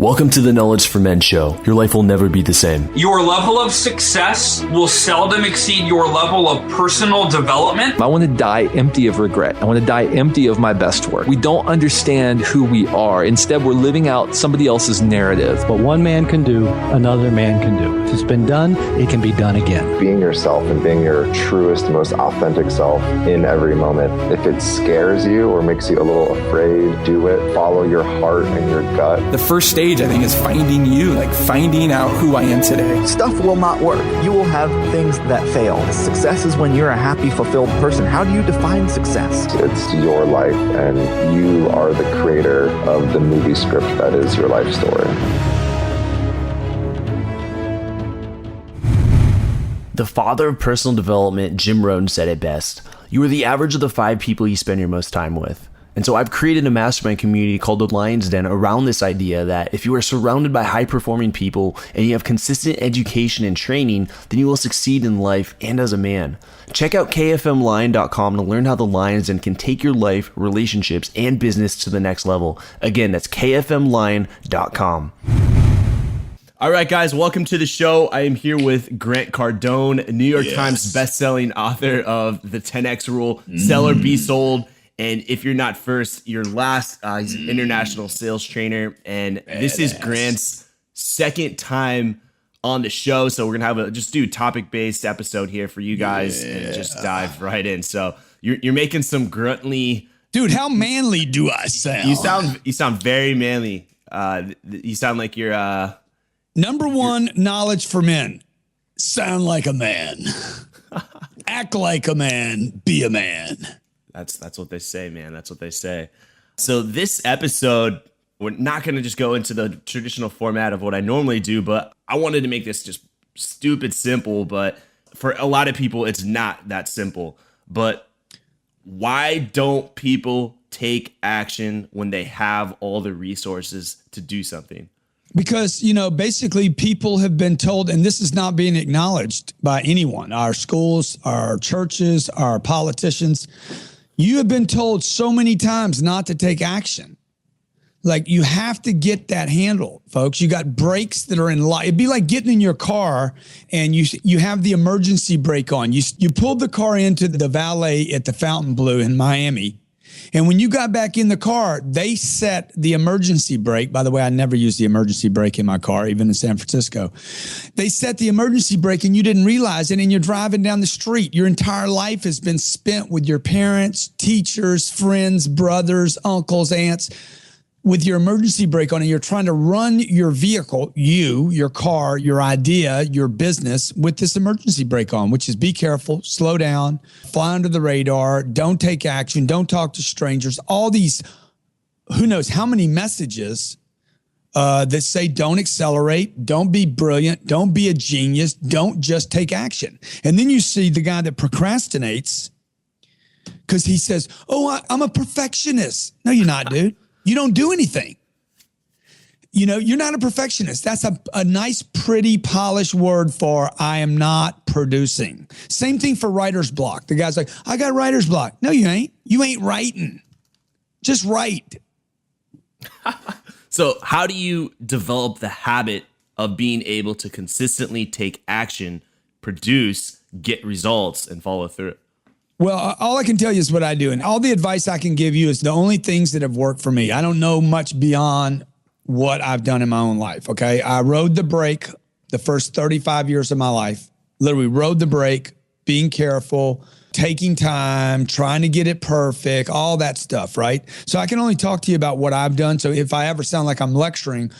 Welcome to the Knowledge for Men show. Your life will never be the same. Your level of success will seldom exceed your level of personal development. I want to die empty of regret. I want to die empty of my best work. We don't understand who we are. Instead, we're living out somebody else's narrative. What one man can do, another man can do. If it's been done, it can be done again. Being yourself and being your truest, most authentic self in every moment. If it scares you or makes you a little afraid, do it. Follow your heart and your gut. The first stage, I think, is finding you, like finding out who I am today. Stuff will not work. You will have things that fail. Success is when you're a happy, fulfilled person. How do you define success? It's your life, and you are the creator of the movie script that is your life story. The father of personal development, Jim Rohn, said it best. You are the average of the 5 people you spend your most time with. And so I've created a mastermind community called the Lion's Den around this idea that if you are surrounded by high-performing people and you have consistent education and training, then you will succeed in life and as a man. Check out kfmlion.com to learn how the Lion's Den can take your life, relationships, and business to the next level. Again, that's kfmlion.com. All right, guys, welcome to the show. I am here with Grant Cardone, New York Times bestselling author of The 10X Rule, Sell or Be Sold. And if you're not first, you're last. He's an international sales trainer. And this is Grant's second time on the show. So we're going to have just do a topic-based episode here for you guys and just dive right in. So you're making some gruntly... Dude, how manly do I sound? You sound very manly. You sound like you're... Number one, knowledge for men. Sound like a man. Act like a man. Be a man. That's what they say, man. That's what they say. So this episode, we're not going to just go into the traditional format of what I normally do, but I wanted to make this just stupid simple. But for a lot of people, it's not that simple. But why don't people take action when they have all the resources to do something? Because, basically people have been told, and this is not being acknowledged by anyone, our schools, our churches, our politicians. You have been told so many times not to take action. Like, you have to get that handled, folks. You got brakes that are in life. It'd be like getting in your car and you have the emergency brake on. You pulled the car into the valet at the Fontainebleau in Miami. And when you got back in the car, they set the emergency brake. By the way, I never use the emergency brake in my car, even in San Francisco. They set the emergency brake and you didn't realize it, and you're driving down the street. Your entire life has been spent with your parents, teachers, friends, brothers, uncles, aunts, with your emergency brake on, and you're trying to run your vehicle, your car, your idea, your business with this emergency brake on, which is be careful, slow down, fly under the radar, don't take action, don't talk to strangers, all these, who knows how many messages that say don't accelerate, don't be brilliant, don't be a genius, don't just take action. And then you see the guy that procrastinates because he says, I'm a perfectionist. No, you're not, dude. You don't do anything. You're not a perfectionist. That's a nice, pretty, polished word for I am not producing. Same thing for writer's block. The guy's like, I got writer's block. No, you ain't. You ain't writing. Just write. So how do you develop the habit of being able to consistently take action, produce, get results, and follow through? Well, all I can tell you is what I do. And all the advice I can give you is the only things that have worked for me. I don't know much beyond what I've done in my own life, okay? I rode the brake the first 35 years of my life. Literally rode the brake, being careful, taking time, trying to get it perfect, all that stuff, right? So I can only talk to you about what I've done. So if I ever sound like I'm lecturing,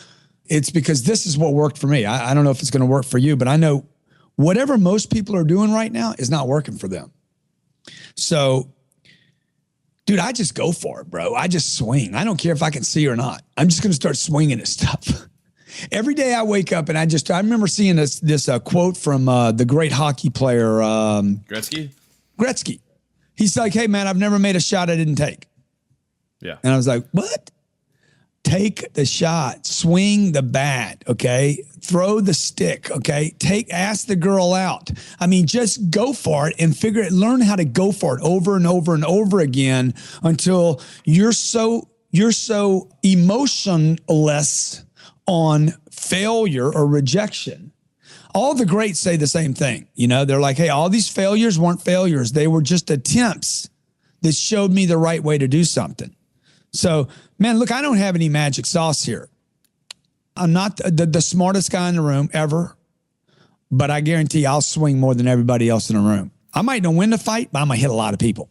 it's because this is what worked for me. I don't know if it's going to work for you, but I know whatever most people are doing right now is not working for them. So, dude, I just go for it, bro. I just swing. I don't care if I can see or not. I'm just going to start swinging at stuff. Every day I wake up and I remember seeing this quote from the great hockey player. Gretzky. He's like, hey, man, I've never made a shot I didn't take. Yeah. And I was like, what? Take the shot, swing the bat, okay? Throw the stick, okay? Ask the girl out. I mean, just go for it and learn how to go for it over and over and over again until you're so emotionless on failure or rejection. All the greats say the same thing. You know, they're like, hey, all these failures weren't failures. They were just attempts that showed me the right way to do something. So, man, look, I don't have any magic sauce here. I'm not the smartest guy in the room ever, but I guarantee I'll swing more than everybody else in the room. I might not win the fight, but I'm going to hit a lot of people.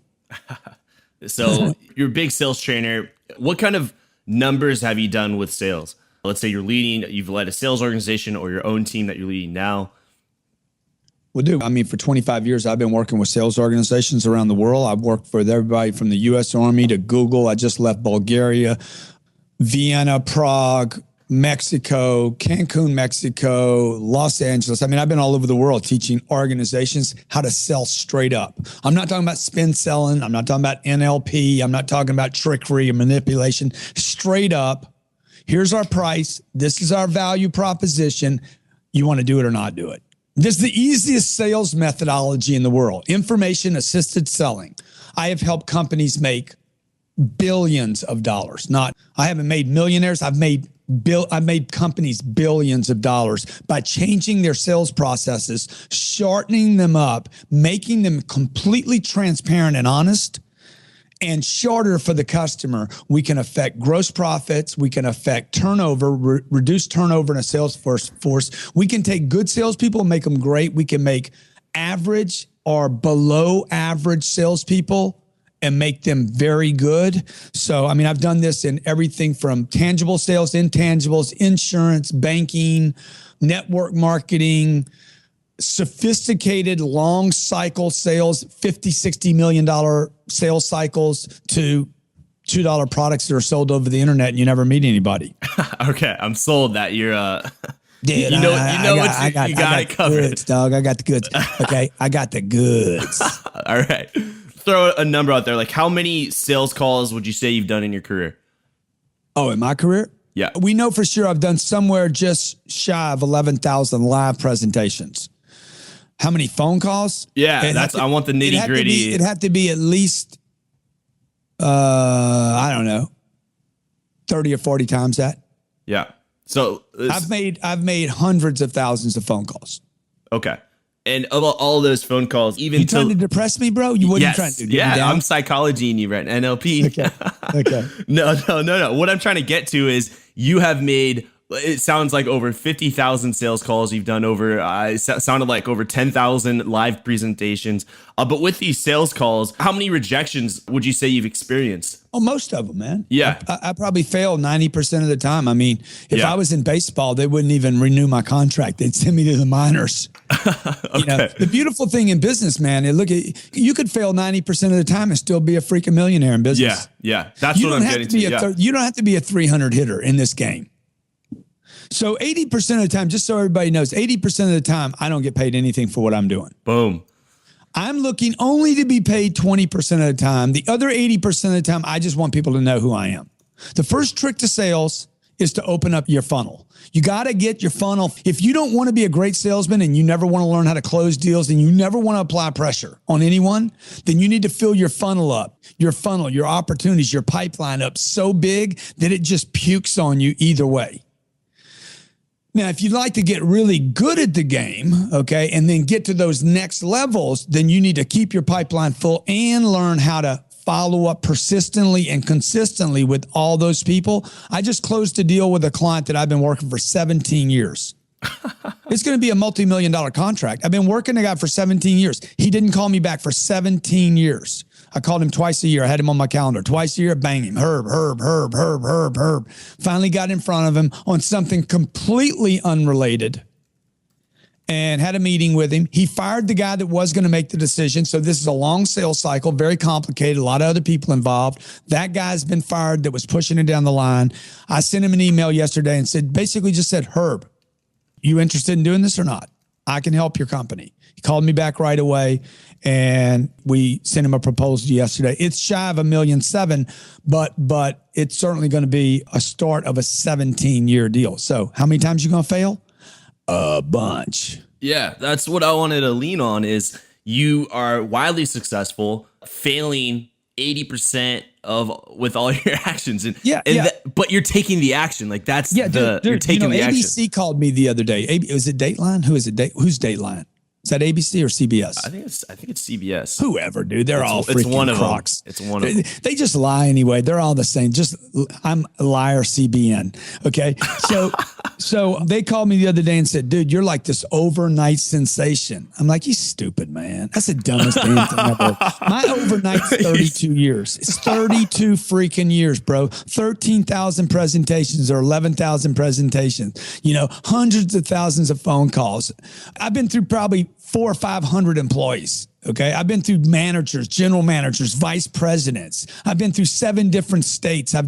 So you're a big sales trainer. What kind of numbers have you done with sales? Let's say you've led a sales organization or your own team that you're leading now. Well, dude, I mean, for 25 years, I've been working with sales organizations around the world. I've worked for everybody from the U.S. Army to Google. I just left Bulgaria, Vienna, Prague, Mexico, Cancun, Mexico, Los Angeles. I mean, I've been all over the world teaching organizations how to sell straight up. I'm not talking about spin selling. I'm not talking about NLP. I'm not talking about trickery or manipulation. Straight up, here's our price. This is our value proposition. You want to do it or not do it. This is the easiest sales methodology in the world, information assisted selling. I have helped companies make billions of dollars. I haven't made millionaires. I've made companies billions of dollars by changing their sales processes, shortening them up, making them completely transparent and honest, and shorter for the customer. We can affect gross profits. We can affect turnover, reduce turnover in a sales force. We can take good salespeople and make them great. We can make average or below average salespeople and make them very good. So, I mean, I've done this in everything from tangible sales, intangibles, insurance, banking, network marketing, sophisticated long cycle sales, $50, $60 million sales cycles to $2 products that are sold over the internet and you never meet anybody. Okay, I'm sold that you're Dude, you got it covered. Goods, dog. I got the goods. Okay, I got the goods. All right. Throw a number out there. Like, how many sales calls would you say you've done in your career? Oh, in my career? Yeah. We know for sure I've done somewhere just shy of 11,000 live presentations. How many phone calls? Yeah, I want the nitty gritty. It'd have to be at least, I don't know, 30 or 40 times that. Yeah. So I've made hundreds of thousands of phone calls. Okay. And of all those phone calls, even you trying to depress me, bro? You wouldn't try to. Yeah, I'm psychologying you, right? NLP. Okay. No. What I'm trying to get to is you have made, it sounds like over 50,000 sales calls. You've done over, it sounded like over 10,000 live presentations. But with these sales calls, how many rejections would you say you've experienced? Oh, most of them, man. Yeah. I probably fail 90% of the time. I mean, if I was in baseball, they wouldn't even renew my contract. They'd send me to the minors. Okay. You know, the beautiful thing in business, man, you could fail 90% of the time and still be a freaking millionaire in business. Yeah. That's what I'm getting to. You don't have to be a 300 hitter in this game. So 80% of the time, just so everybody knows, 80% of the time, I don't get paid anything for what I'm doing. Boom. I'm looking only to be paid 20% of the time. The other 80% of the time, I just want people to know who I am. The first trick to sales is to open up your funnel. You got to get your funnel. If you don't want to be a great salesman and you never want to learn how to close deals and you never want to apply pressure on anyone, then you need to fill your funnel up, your opportunities, your pipeline up so big that it just pukes on you either way. Now, if you'd like to get really good at the game, okay, and then get to those next levels, then you need to keep your pipeline full and learn how to follow up persistently and consistently with all those people. I just closed a deal with a client that I've been working for 17 years. It's going to be a multi-million-dollar contract. I've been working the guy for 17 years. He didn't call me back for 17 years. I called him twice a year. I had him on my calendar. Twice a year, bang him. Herb. Finally got in front of him on something completely unrelated and had a meeting with him. He fired the guy that was going to make the decision. So this is a long sales cycle, very complicated, a lot of other people involved. That guy's been fired that was pushing it down the line. I sent him an email yesterday and basically just said, Herb, you interested in doing this or not? I can help your company. He called me back right away and we sent him a proposal yesterday. It's shy of $1.7 million, but it's certainly going to be a start of a 17-year deal. So how many times you going to fail? A bunch. Yeah, that's what I wanted to lean on is you are wildly successful, failing 80% with all your actions. But you're taking the action. Like that's Yeah, you're taking the action. ABC called me the other day. Was it Dateline? Who is it? Who's Dateline? Is that ABC or CBS? I think it's CBS. Whoever, dude. They're all freaking one of crocs. Them. It's one of them. They just lie anyway. They're all the same. I'm a liar CBN. Okay. So they called me the other day and said, dude, you're like this overnight sensation. I'm like, you stupid, man. That's the dumbest damn thing ever. My overnight's 32 years. It's 32 freaking years, bro. 13,000 presentations or 11,000 presentations, hundreds of thousands of phone calls. I've been through probably 400 or 500 employees. Okay. I've been through managers, general managers, vice presidents. I've been through 7 different states. I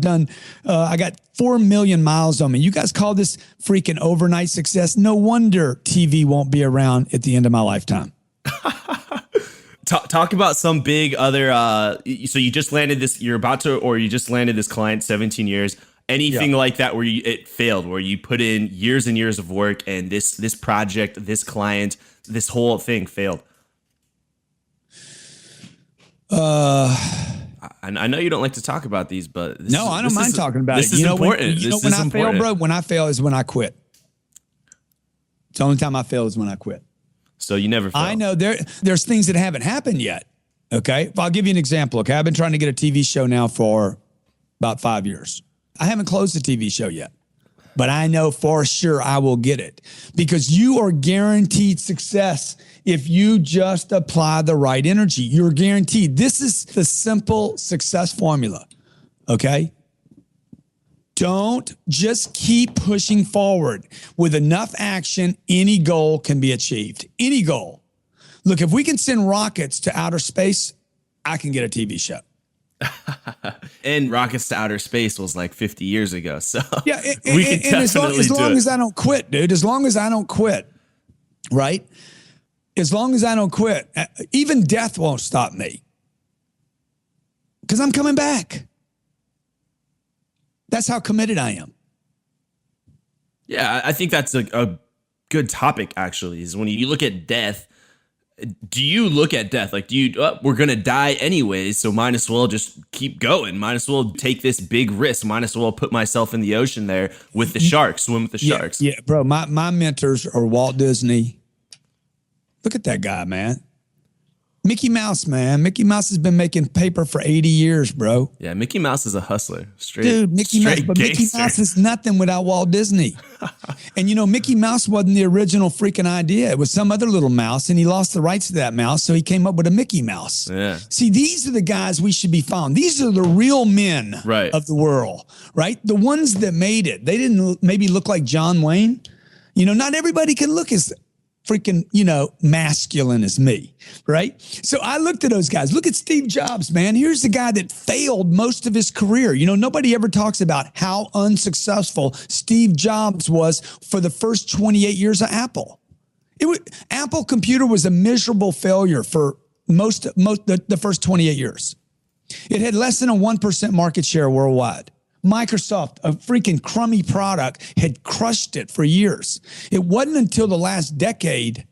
got 4 million miles on me. You guys call this freaking overnight success? No wonder TV won't be around at the end of my lifetime. Talk about some big other, so you just landed this, you just landed this client, 17 years. Anything like that where it failed, where you put in years and years of work and this project, this client, this whole thing failed? I know you don't like to talk about these, but I don't mind talking about it. This is important. When I fail, bro, when I fail is when I quit. It's the only time I fail is when I quit. So you never fail. I know there's things that haven't happened yet. Okay. I'll give you an example. Okay. I've been trying to get a TV show now for about 5 years. I haven't closed the TV show yet, but I know for sure I will get it because you are guaranteed success if you just apply the right energy. You're guaranteed. This is the simple success formula. Okay. Don't just keep pushing forward. With enough action, any goal can be achieved. Any goal. Look, if we can send rockets to outer space, I can get a TV show. And rockets to outer space was like 50 years ago. So yeah, we can definitely as long as I don't quit, dude, as long as I don't quit, right? As long as I don't quit, even death won't stop me because I'm coming back. That's how committed I am. Yeah, I think that's a good topic, actually, is when you look at death. Do you look at death like, we're going to die anyways, so might as well just keep going. Might as well take this big risk. Might as well put myself in the ocean there with the sharks, swim with the sharks. Yeah, bro, my mentors are Walt Disney. Look at that guy, man. Mickey Mouse, man. Mickey Mouse has been making paper for 80 years, bro. Yeah, Mickey Mouse is a hustler. Mickey Mouse is nothing without Walt Disney. And Mickey Mouse wasn't the original freaking idea. It was some other little mouse, and he lost the rights to that mouse, so he came up with a Mickey Mouse. Yeah. See, these are the guys we should be following. These are the real men of the world, right? The ones that made it. They didn't maybe look like John Wayne. Not everybody can look as freaking, masculine as me, right? So I looked at those guys. Look at Steve Jobs, man. Here's the guy that failed most of his career. Nobody ever talks about how unsuccessful Steve Jobs was for the first 28 years of Apple. Apple computer was a miserable failure for the first 28 years. It had less than a 1% market share worldwide. Microsoft, a freaking crummy product, had crushed it for years. It wasn't until the last decade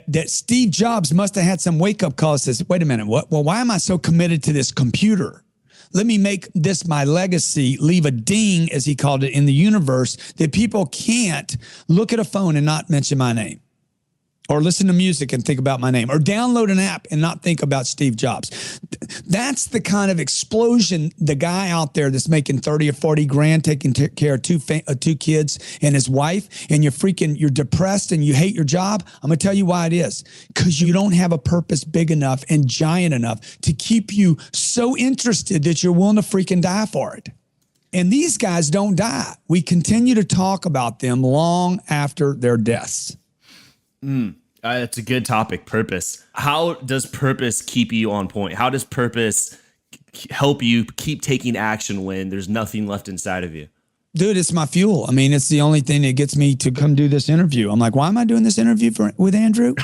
that Steve Jobs must have had some wake-up call that says, wait a minute, why am I so committed to this computer? Let me make this my legacy, leave a ding, as he called it, in the universe that people can't look at a phone and not mention my name. Or listen to music and think about my name, or download an app and not think about Steve Jobs. That's the kind of explosion the guy out there that's making 30 or 40 grand, taking care of two kids and his wife, and you're depressed and you hate your job. I'm going to tell you why it is. Because you don't have a purpose big enough and giant enough to keep you so interested that you're willing to freaking die for it. And these guys don't die. We continue to talk about them long after their deaths. It's a good topic, purpose. How does purpose keep you on point? How does purpose help you keep taking action when there's nothing left inside of you? Dude, it's my fuel. I mean, it's the only thing that gets me to come do this interview. I'm like, why am I doing this interview with Andrew?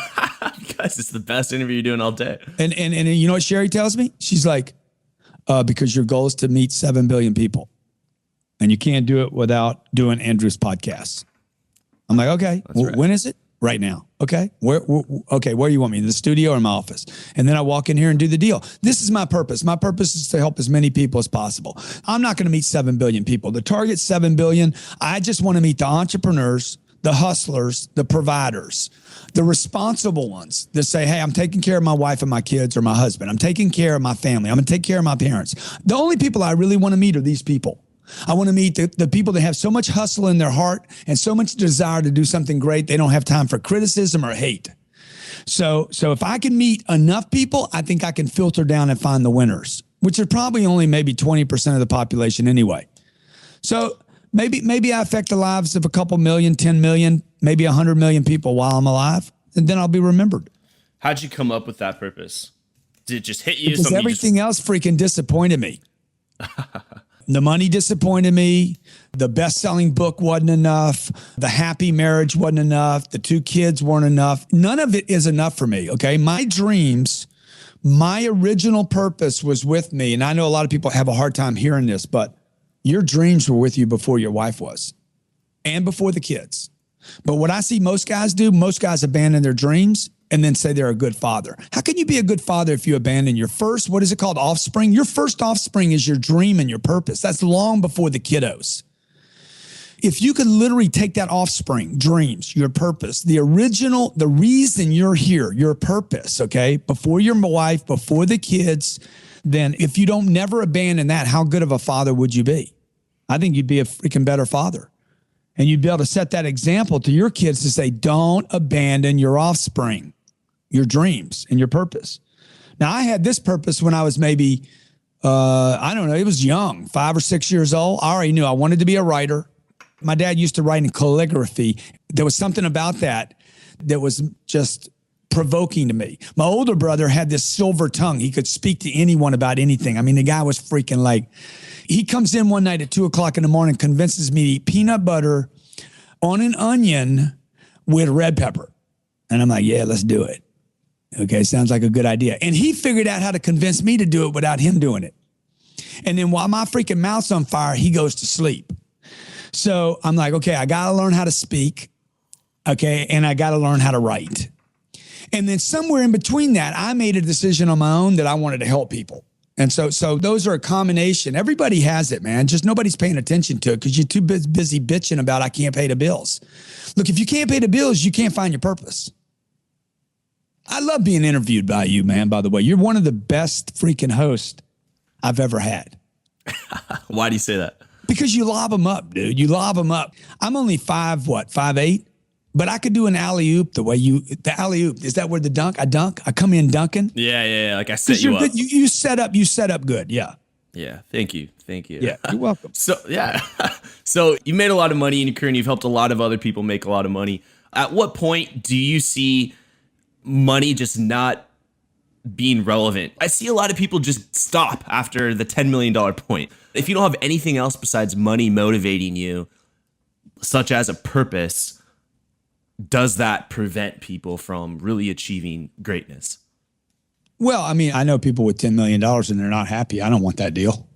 Because it's the best interview you're doing all day. And you know what Sherry tells me? She's like, because your goal is to meet 7 billion people. And you can't do it without doing Andrew's podcast. I'm like, okay, right. When is it? right now. Okay. Where you want me? In the studio or in my office? And then I walk in here and do the deal. This is my purpose. My purpose is to help as many people as possible. I'm not going to meet 7 billion people. The target's 7 billion. I just want to meet the entrepreneurs, the hustlers, the providers, the responsible ones that say, hey, I'm taking care of my wife and my kids or my husband. I'm taking care of my family. I'm going to take care of my parents. The only people I really want to meet are these people. I want to meet the people that have so much hustle in their heart and so much desire to do something great, they don't have time for criticism or hate. So if I can meet enough people, I think I can filter down and find the winners, which are probably only maybe 20% of the population anyway. So maybe I affect the lives of a couple million, 10 million, maybe 100 million people while I'm alive, and then I'll be remembered. How'd you come up with that purpose? Did it just hit you? Because everything else freaking disappointed me. The money disappointed me. The best-selling book wasn't enough. The happy marriage wasn't enough. The 2 kids weren't enough. None of it is enough for me, okay? My dreams, my original purpose was with me, and I know a lot of people have a hard time hearing this, but your dreams were with you before your wife was and before the kids. But what I see most guys do, most guys abandon their dreams and then say they're a good father. How can you be a good father if you abandon your first, what is it called, offspring? Your first offspring is your dream and your purpose. That's long before the kiddos. If you could literally take that offspring, dreams, your purpose, the original, the reason you're here, your purpose, okay, before your wife, before the kids, then if you don't never abandon that, how good of a father would you be? I think you'd be a freaking better father. And you'd be able to set that example to your kids to say, don't abandon your offspring, your dreams and your purpose. Now, I had this purpose when I was maybe, I don't know, it was young, 5 or 6 years old. I already knew I wanted to be a writer. My dad used to write in calligraphy. There was something about that was just provoking to me. My older brother had this silver tongue. He could speak to anyone about anything. I mean, the guy was freaking like, he comes in one night at 2:00 in the morning, convinces me to eat peanut butter on an onion with red pepper. And I'm like, yeah, let's do it. Okay, sounds like a good idea. And he figured out how to convince me to do it without him doing it. And then while my freaking mouth's on fire, he goes to sleep. So I'm like, okay, I got to learn how to speak. Okay, and I got to learn how to write. And then somewhere in between that, I made a decision on my own that I wanted to help people. And so those are a combination. Everybody has it, man. Just nobody's paying attention to it because you're too busy bitching about I can't pay the bills. Look, if you can't pay the bills, you can't find your purpose. I love being interviewed by you, man, by the way. You're one of the best freaking hosts I've ever had. Why do you say that? Because you lob them up, dude. You lob them up. I'm only 5'8"? But I could do an alley-oop the alley-oop. Is that where the dunk? I dunk? I come in dunking? Yeah. Like I set you up. Good. You set up good. Yeah. Yeah. Thank you. Yeah. You're welcome. So you made a lot of money in your career and you've helped a lot of other people make a lot of money. At what point do you see money just not being relevant? I see a lot of people just stop after the $10 million point. If you don't have anything else besides money motivating you, such as a purpose, does that prevent people from really achieving greatness? Well, I mean, I know people with $10 million and they're not happy. I don't want that deal.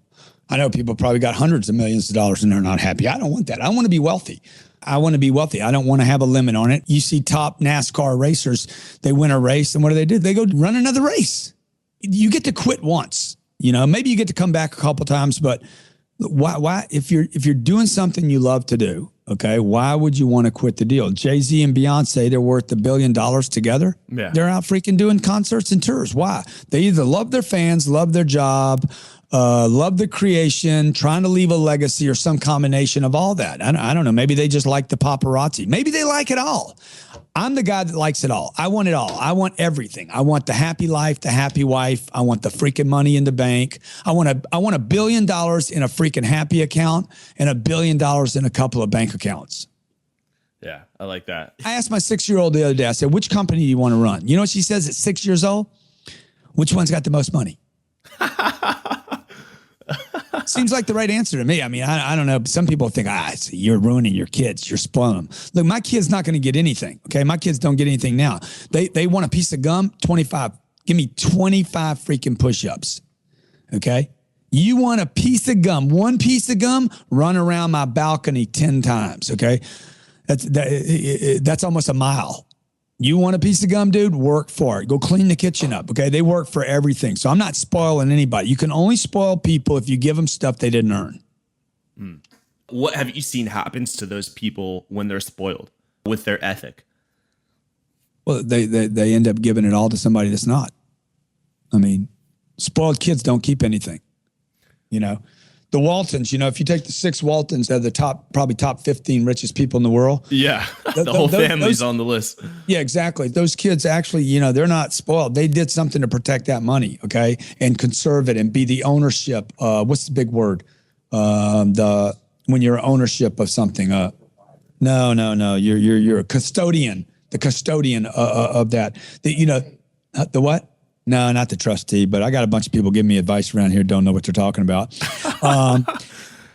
I know people probably got hundreds of millions of dollars and they're not happy. I don't want that. I want to be wealthy. I don't want to have a limit on it. You see top NASCAR racers, they win a race and what do? They go run another race. You get to quit once, maybe you get to come back a couple times, but why, if you're doing something you love to do, okay, why would you want to quit the deal? Jay-Z and Beyonce, they're worth $1 billion together. Yeah. They're out freaking doing concerts and tours. Why? They either love their fans, love their job, love the creation, trying to leave a legacy or some combination of all that. I don't know. Maybe they just like the paparazzi. Maybe they like it all. I'm the guy that likes it all. I want it all. I want everything. I want the happy life, the happy wife. I want the freaking money in the bank. I want $1 billion in a freaking happy account and $1 billion in a couple of bank accounts. Yeah, I like that. I asked my 6-year-old the other day, I said, which company do you want to run? You know what she says at 6 years old? Which one's got the most money? Seems like the right answer to me. I mean, I don't know. Some people think, you're ruining your kids. You're spoiling them. Look, my kid's not going to get anything. Okay. My kids don't get anything now. They want a piece of gum, 25. Give me 25 freaking push-ups. Okay. You want a piece of gum, one piece of gum, run around my balcony 10 times. Okay. That's almost a mile. You want a piece of gum, dude? Work for it. Go clean the kitchen up. Okay. They work for everything. So I'm not spoiling anybody. You can only spoil people if you give them stuff they didn't earn. What have you seen happens to those people when they're spoiled with their ethic? Well, they end up giving it all to somebody that's not. I mean, spoiled kids don't keep anything. You know, the Waltons, you know, if you take the 6 Waltons, they're the probably top 15 richest people in the world. Yeah. The whole family's on the list. Yeah, exactly. Those kids actually, you know, they're not spoiled. They did something to protect that money, okay, and conserve it and be the ownership. What's the big word? When you're ownership of something. No. You're a custodian. The custodian of that. The what? No, not the trustee, but I got a bunch of people giving me advice around here, don't know what they're talking about.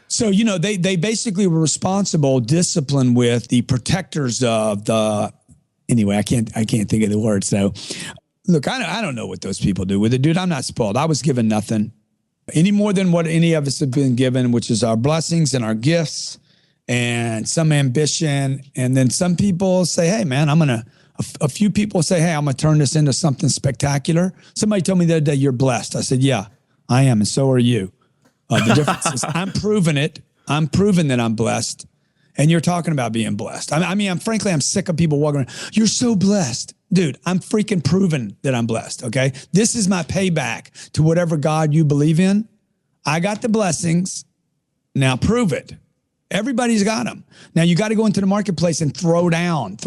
So, you know, they basically were responsible, disciplined with the protectors of the, anyway, I can't think of the word. So look, I don't know what those people do with it, dude. I'm not spoiled. I was given nothing any more than what any of us have been given, which is our blessings and our gifts and some ambition. And then some people say, hey man, a few people say, hey, I'm going to turn this into something spectacular. Somebody told me the other day, you're blessed. I said, yeah, I am. And so are you. The difference is I'm proving it. I'm proving that I'm blessed. And you're talking about being blessed. I mean, frankly, I'm sick of people walking around. You're so blessed. Dude, I'm freaking proving that I'm blessed, okay? This is my payback to whatever God you believe in. I got the blessings. Now prove it. Everybody's got them. Now you got to go into the marketplace and throw down.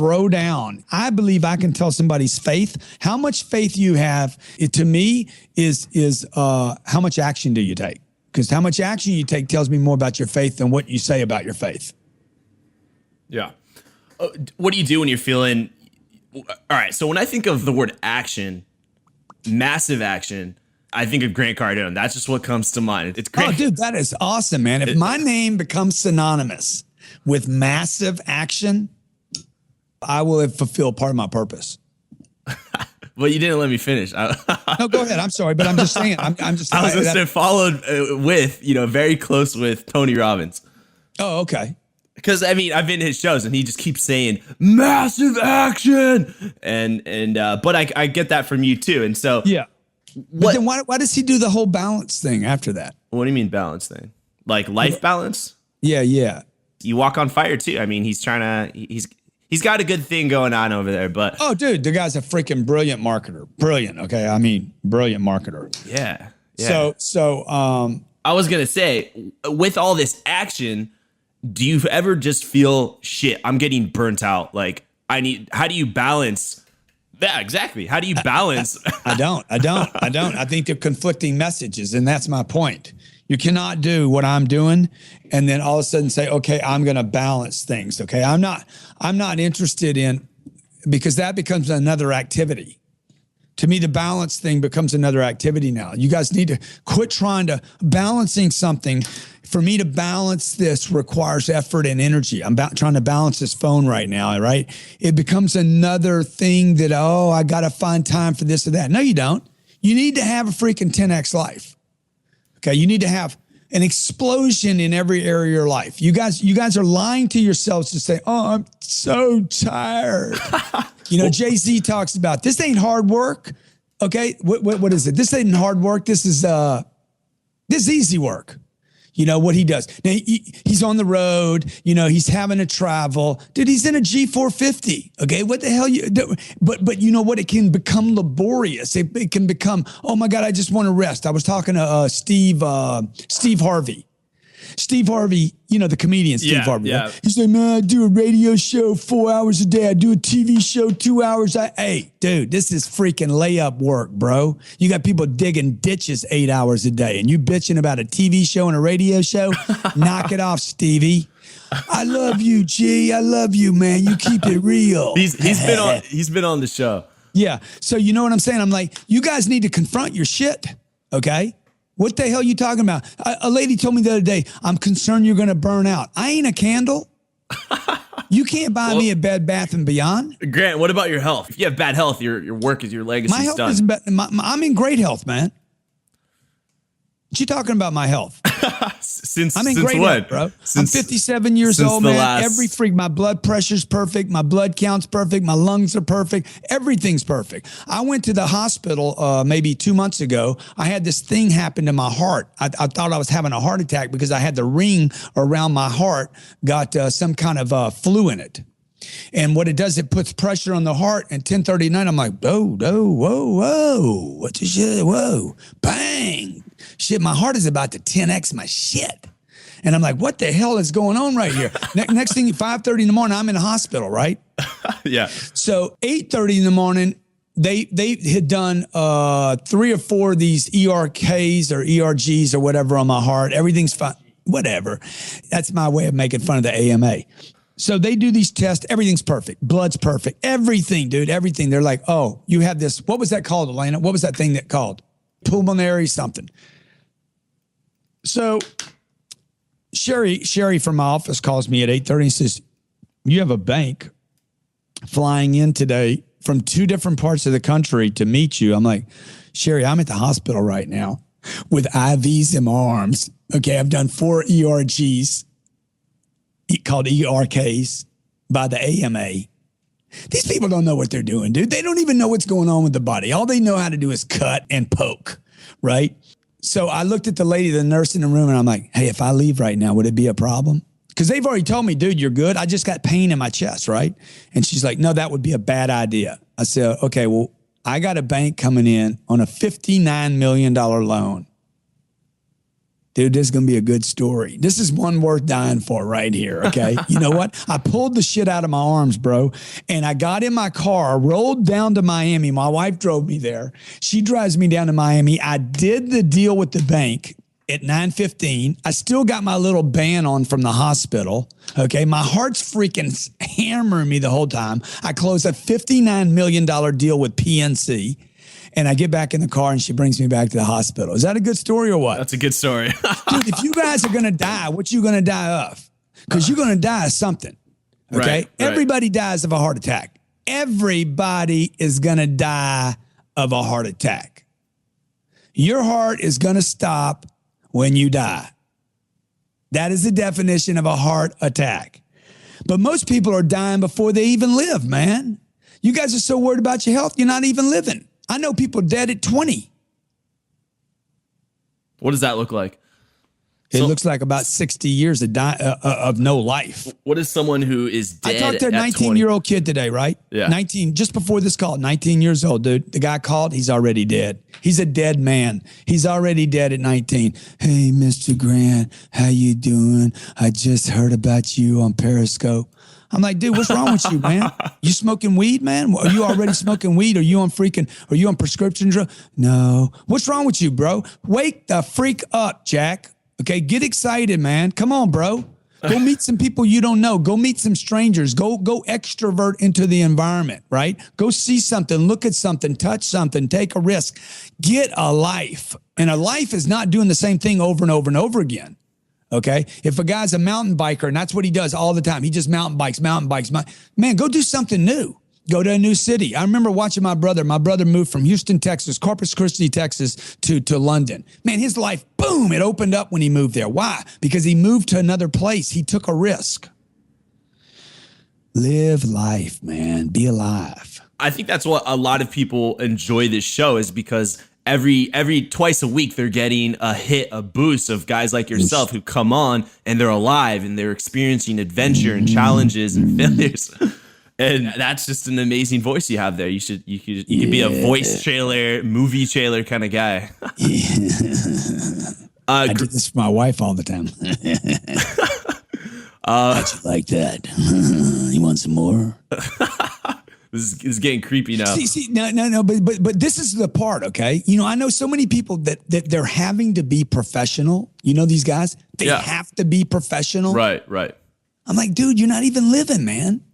I believe I can tell somebody's faith. How much faith you have, to me, is how much action do you take? Because how much action you take tells me more about your faith than what you say about your faith. Yeah. What do you do when you're feeling... All right, so when I think of the word action, massive action, I think of Grant Cardone. That's just what comes to mind. It's great. Oh, dude, that is awesome, man. If my name becomes synonymous with massive action, I will have fulfilled part of my purpose. But you didn't let me finish. No, go ahead. I'm sorry, but I'm just saying. I'm just. I was going to say followed with, very close with Tony Robbins. Oh, okay. Because I mean, I've been to his shows and he just keeps saying massive action, but I get that from you too, and so yeah. But then why does he do the whole balance thing after that? What do you mean balance thing? Like life balance? Yeah. You walk on fire too. I mean, he's got a good thing going on over there, but oh, dude, the guy's a freaking brilliant marketer. Brilliant. Okay, I mean, brilliant marketer. Yeah. So I was gonna say, with all this action, do you ever just feel shit? I'm getting burnt out. Like how do you balance? Yeah, exactly. How do you balance? I don't. I think they're conflicting messages, and that's my point. You cannot do what I'm doing and then all of a sudden say, okay, I'm going to balance things. Okay. I'm not interested in, because that becomes another activity. To me, the balance thing becomes another activity now. You guys need to quit trying to balancing something. For me to balance this requires effort and energy. I'm trying to balance this phone right now, right? It becomes another thing that, I got to find time for this or that. No, you don't. You need to have a freaking 10X life. Okay, you need to have an explosion in every area of your life. You guys are lying to yourselves to say, I'm so tired. Jay-Z talks about this ain't hard work. Okay, what is it? This ain't hard work. This is easy work. You know what he does. Now he's on the road, he's having to travel. Dude, he's in a G450. Okay. What the hell you do? But you know what? It can become laborious. It can become, oh my God, I just want to rest. I was talking to Steve Harvey. Steve Harvey, the comedian Steve Harvey. Yeah. Right? He's like, man, I do a radio show 4 hours a day. I do a TV show 2 hours. Hey, dude, this is freaking layup work, bro. You got people digging ditches 8 hours a day, and you bitching about a TV show and a radio show? Knock it off, Stevie. I love you, G. I love you, man. You keep it real. He's been on the show. Yeah. So you know what I'm saying? I'm like, you guys need to confront your shit, okay? What the hell are you talking about? A lady told me the other day, I'm concerned you're going to burn out. I ain't a candle. You can't buy me a Bed Bath & Beyond. Grant, what about your health? If you have bad health, your work is your legacy. My health is I'm in great health, man. What you talking about my health? Since I'm in since great when? health, bro. Since, I'm 57 years since old, the man. last- Every freak, my blood pressure's perfect. My blood count's perfect. My lungs are perfect. Everything's perfect. I went to the hospital maybe 2 months ago. I had this thing happen to my heart. I thought I was having a heart attack because I had the ring around my heart got some kind of flu in it. And what it does, it puts pressure on the heart. And 10:30 at night, I'm like, whoa, what the shit? Whoa, bang. Shit, my heart is about to 10x my shit. And I'm like, what the hell is going on right here? Next thing, 5:30 in the morning, I'm in the hospital, right? Yeah. So 8:30 in the morning, they had done 3 or 4 of these ERKs or ERGs or whatever on my heart. Everything's fine. Whatever. That's my way of making fun of the AMA. So they do these tests. Everything's perfect. Blood's perfect. Everything, dude. Everything. They're like, oh, you have this. What was that called, Elena? What was that thing that called? Pulmonary something. So Sherry from my office calls me at 8:30 and says, you have a bank flying in today from 2 different parts of the country to meet you. I'm like, Sherry, I'm at the hospital right now with IVs in my arms. Okay, I've done 4 ERGs called ERKs by the AMA. These people don't know what they're doing, dude. They don't even know what's going on with the body. All they know how to do is cut and poke, right? So I looked at the lady, the nurse in the room, and I'm like, hey, if I leave right now, would it be a problem? Because they've already told me, dude, you're good. I just got pain in my chest, right? And she's like, no, that would be a bad idea. I said, okay, well, I got a bank coming in on a $59 million loan. Dude, this is going to be a good story. This is one worth dying for right here, okay? You know what? I pulled the shit out of my arms, bro, and I got in my car, rolled down to Miami. My wife drove me there. She drives me down to Miami. I did the deal with the bank at 9:15. I still got my little band on from the hospital, okay? My heart's freaking hammering me the whole time. I closed a $59 million deal with PNC. And I get back in the car and she brings me back to the hospital. Is that a good story or what? That's a good story. Dude, if you guys are going to die, what you going to die of? Because you're going to die of something. Okay? Right. Everybody dies of a heart attack. Everybody is going to die of a heart attack. Your heart is going to stop when you die. That is the definition of a heart attack. But most people are dying before they even live, man. You guys are so worried about your health, you're not even living. I know people dead at 20. What does that look like? It looks like about 60 years of no life. What is someone who is dead? I talked to a 19-year-old kid today, right? Yeah. 19, just before this call, 19 years old, dude. The guy called, he's already dead. He's a dead man. He's already dead at 19. Hey, Mr. Grant, how you doing? I just heard about you on Periscope. I'm like, dude, what's wrong with you, man? You smoking weed, man? Are you already smoking weed? Are you on prescription drug? No. What's wrong with you, bro? Wake the freak up, Jack. Okay, get excited, man. Come on, bro. Go meet some people you don't know. Go meet some strangers. Go extrovert into the environment, right? Go see something, look at something, touch something, take a risk. Get a life. And a life is not doing the same thing over and over and over again. Okay. If a guy's a mountain biker and that's what he does all the time, he just mountain bikes. Man, go do something new. Go to a new city. I remember watching my brother. My brother moved from Houston, Texas, Corpus Christi, Texas to London. Man, his life, boom, it opened up when he moved there. Why? Because he moved to another place. He took a risk. Live life, man. Be alive. I think that's what a lot of people enjoy this show is because every twice a week they're getting a boost of guys like yourself who come on and they're alive and they're experiencing adventure and challenges and failures. And that's just an amazing voice you have there. You could be a voice trailer, movie trailer kind of guy. I do this for my wife all the time. How'd you like that? You want some more? This is getting creepy now. No, but this is the part, okay? You know, I know so many people that they're having to be professional. You know these guys? They have to be professional. Right. I'm like, dude, you're not even living, man.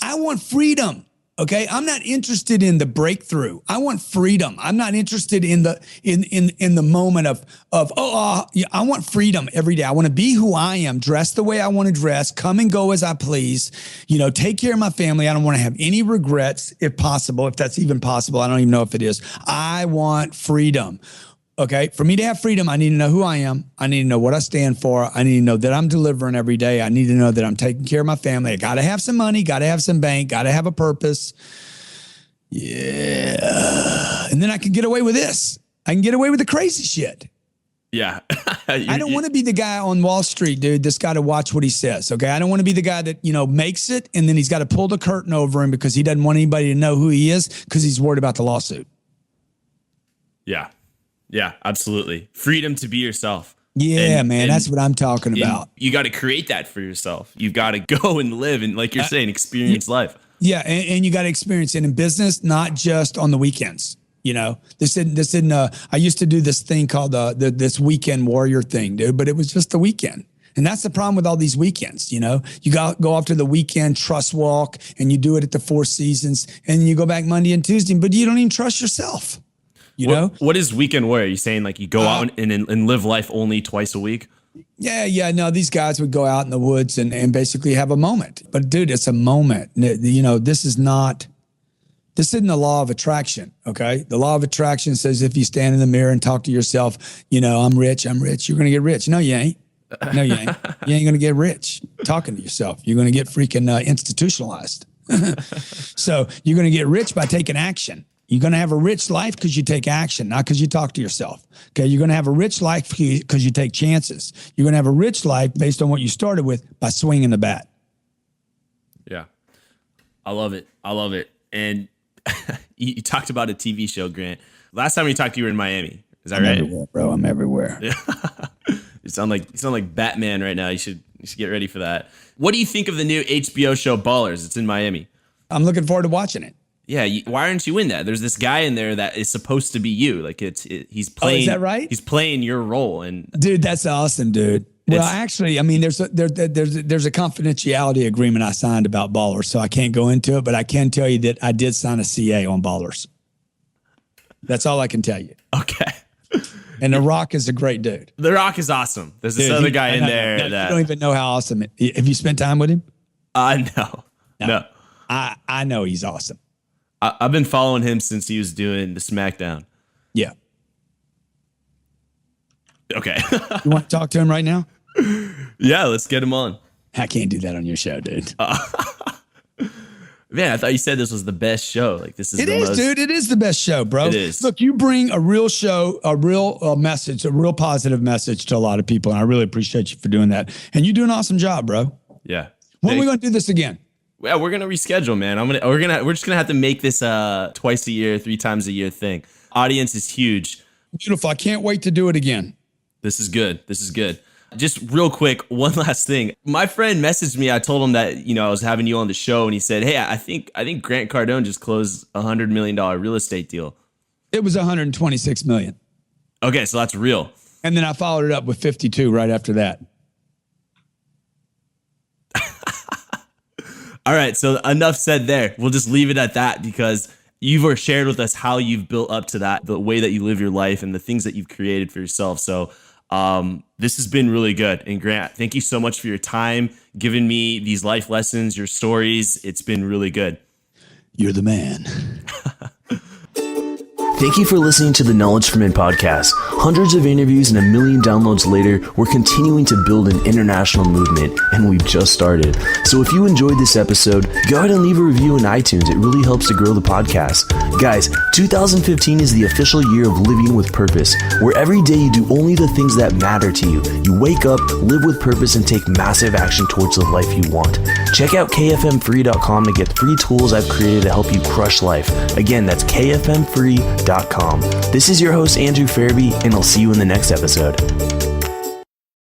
I want freedom. Okay, I'm not interested in the breakthrough. I want freedom. I'm not interested in the moment of I want freedom every day. I want to be who I am, dress the way I want to dress, come and go as I please. You know, take care of my family. I don't want to have any regrets, if possible, if that's even possible. I don't even know if it is. I want freedom. Okay. For me to have freedom, I need to know who I am. I need to know what I stand for. I need to know that I'm delivering every day. I need to know that I'm taking care of my family. I got to have some money, got to have some bank, got to have a purpose. Yeah. And then I can get away with this. I can get away with the crazy shit. Yeah. I don't want to be the guy on Wall Street, dude, that's got to watch what he says. Okay. I don't want to be the guy that, makes it and then he's got to pull the curtain over him because he doesn't want anybody to know who he is because he's worried about the lawsuit. Yeah. Yeah, absolutely. Freedom to be yourself. Yeah, man. That's what I'm talking about. You got to create that for yourself. You've got to go and live and, like you're saying, experience life. Yeah. And you got to experience it in business, not just on the weekends. This isn't I used to do this thing called this weekend warrior thing, dude, but it was just the weekend. And that's the problem with all these weekends. You go off to the weekend trust walk and you do it at the Four Seasons and you go back Monday and Tuesday, but you don't even trust yourself. What is weekend warrior? Are you saying like you go out and live life only twice a week? Yeah. No, these guys would go out in the woods and basically have a moment. But dude, it's a moment. This isn't the law of attraction, okay? The law of attraction says if you stand in the mirror and talk to yourself, I'm rich, you're going to get rich. No, you ain't. You ain't going to get rich talking to yourself. You're going to get freaking institutionalized. So you're going to get rich by taking action. You're going to have a rich life because you take action, not because you talk to yourself. Okay, you're going to have a rich life because you take chances. You're going to have a rich life based on what you started with by swinging the bat. Yeah, I love it. And you talked about a TV show, Grant. Last time we talked, you were in Miami. Is that right? Everywhere, bro. I'm everywhere. Yeah. You sound like Batman right now. You should get ready for that. What do you think of the new HBO show Ballers? It's in Miami. I'm looking forward to watching it. Yeah, why aren't you in that? There's this guy in there that is supposed to be you. Like he's playing. Oh, is that right? He's playing your role, and dude, that's awesome, dude. Well, actually, I mean, there's a confidentiality agreement I signed about Ballers, so I can't go into it, but I can tell you that I did sign a CA on Ballers. That's all I can tell you. Okay. And The Rock is a great dude. The Rock is awesome. There's this other guy in there that you don't even know how awesome. Have you spent time with him? No. I know he's awesome. I've been following him since he was doing the SmackDown. Yeah. Okay. You want to talk to him right now? Yeah, let's get him on. I can't do that on your show, dude. Man, I thought you said this was the best show. Like this is. Dude. It is the best show, bro. It is. Look, you bring a real show, a real message, a real positive message to a lot of people, and I really appreciate you for doing that. And you do an awesome job, bro. Yeah. When are we going to do this again? Yeah, we're gonna reschedule, man. We're just gonna have to make this twice a year, 3 times a year thing. Audience is huge. Beautiful. I can't wait to do it again. This is good. Just real quick, one last thing. My friend messaged me. I told him that I was having you on the show, and he said, "Hey, I think Grant Cardone just closed a $100 million real estate deal." It was $126 million. Okay, so that's real. And then I followed it up with 52 right after that. All right, so enough said there. We'll just leave it at that because you've shared with us how you've built up to that, the way that you live your life and the things that you've created for yourself. So this has been really good. And Grant, thank you so much for your time, giving me these life lessons, your stories. It's been really good. You're the man. Thank you for listening to the Knowledge for Men podcast. Hundreds of interviews and 1 million downloads later, we're continuing to build an international movement, and we've just started. So if you enjoyed this episode, go ahead and leave a review in iTunes. It really helps to grow the podcast. Guys, 2015 is the official year of living with purpose, where every day you do only the things that matter to you. You wake up, live with purpose, and take massive action towards the life you want. Check out kfmfree.com to get free tools I've created to help you crush life. Again, that's kfmfree.com. This is your host, Andrew Fairby, and I'll see you in the next episode.